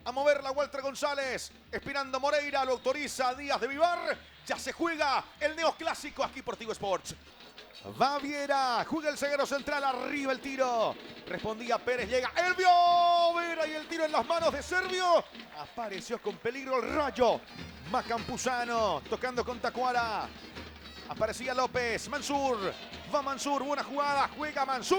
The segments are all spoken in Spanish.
A moverla Walter González. Espirando Moreira. Lo autoriza Díaz de Vivar. Ya se juega el neoclásico aquí por Tigo Sports. Va Viera, juega el zaguero central, arriba el tiro. Respondía Pérez, llega Elvio Vera y el tiro en las manos de Servio. Apareció con peligro el Rayo. Macampuzano, tocando con Tacuara. Aparecía López, Mansur. Va Mansur, buena jugada, juega Mansur.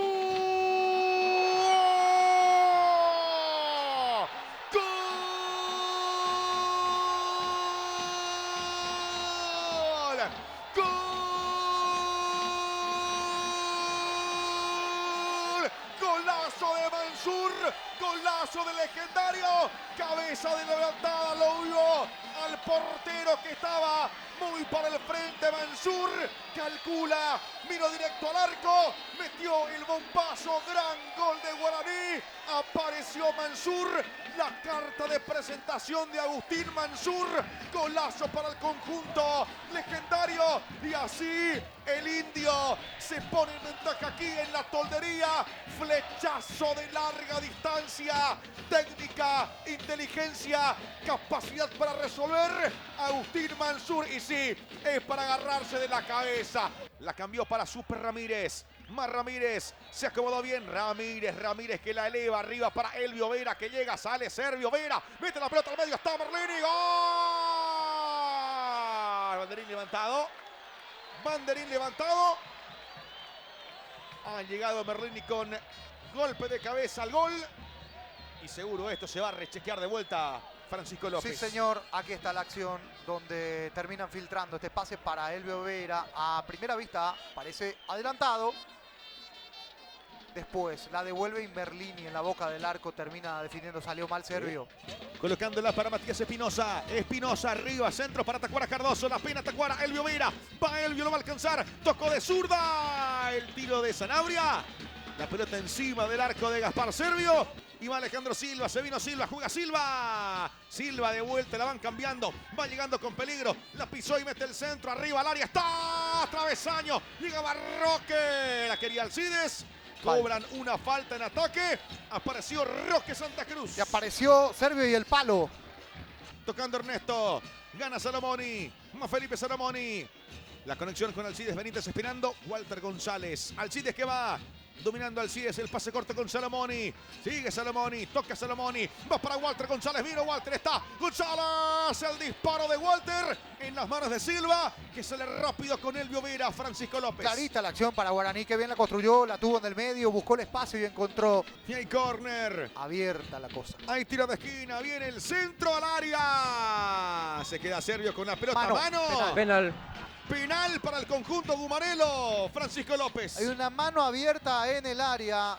Golazo de Mansur, golazo de legendario, cabeza de levantada, lo vio al portero que estaba muy para el frente. Mansur calcula, miró directo al arco, metió el bombazo, gran gol de Guaraní. Apareció Mansur, la carta de presentación de Agustín Mansur, golazo para el conjunto legendario. Y así el indio se pone en ventaja aquí en la Toldería. Flechazo de larga distancia, técnica, inteligencia, capacidad para resolver. Agustín Mansur, y sí, es para agarrarse de la cabeza. La cambió para Super Ramírez. Más Ramírez, se acomodó bien. Ramírez que la eleva arriba para Elvio Vera, que llega, sale Servio Vera, mete la pelota al medio, está Merlini, ¡gol! Banderín levantado. Ha llegado Merlini con golpe de cabeza al gol. Y seguro esto se va a rechequear de vuelta Francisco López. Sí, señor. Aquí está la acción donde terminan filtrando este pase para Elvio Vera. A primera vista parece adelantado. Después la devuelve y Merlini en la boca del arco termina definiendo. Salió mal Servio. Colocándola para Matías Espinosa. Espinosa arriba, centro para Tacuara Cardoso. La pena Tacuara, Elvio Vera. Va Elvio, lo va a alcanzar. Tocó de zurda. El tiro de Sanabria. La pelota encima del arco de Gaspar Servio. Y va Alejandro Silva, se vino Silva, juega Silva. Silva de vuelta, la van cambiando. Va llegando con peligro. La pisó y mete el centro arriba al área. ¡Está! Travesaño. Llega Roque. La quería Alcides. Cobran una falta en ataque. Apareció Roque Santa Cruz. Y apareció Servio y el palo. Tocando Ernesto. Gana Salomoni. Más Felipe Salomoni. La conexión con Alcides Benítez esperando. Walter González. Alcides que va. Dominando Alcides, el pase corto con Salomoni. Sigue Salomoni, toca Salomoni. Va para Walter González, vino Walter, está González. El disparo de Walter en las manos de Silva, que sale rápido con Elvio Vera, Francisco López. Clarita la acción para Guaraní, que bien la construyó, la tuvo en el medio, buscó el espacio y encontró. Y hay córner. Abierta la cosa. Hay tiro de esquina, viene el centro al área. Se queda Servio con la pelota. Mano. Penal. Penal para el conjunto gumarelo, Francisco López. Hay una mano abierta en el área.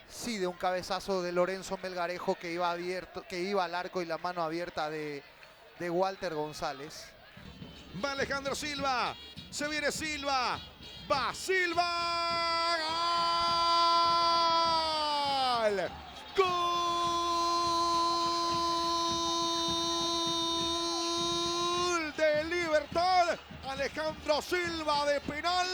Sí, de un cabezazo de Lorenzo Melgarejo que iba abierto, que iba al arco, y la mano abierta de Walter González. Va Alejandro Silva. Se viene Silva. Va Silva. ¡Gol! ¡Gol! Libertad. Alejandro Silva de penal.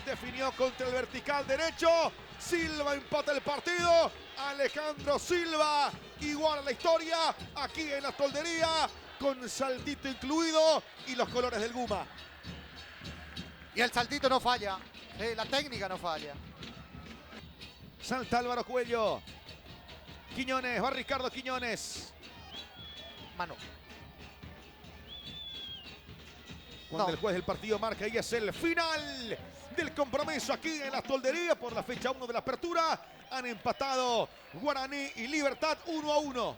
Definió contra el vertical derecho. Silva empata el partido. Alejandro Silva iguala la historia aquí en la Toldería, con saltito incluido y los colores del Guma. Y el saltito no falla. La técnica no falla. Salta Álvaro Cuello. Quiñones, va Ricardo Quiñones. Mano. Cuando el juez del partido marca, y es el final del compromiso aquí en la Toldería por la fecha 1 de la apertura. Han empatado Guaraní y Libertad 1-1.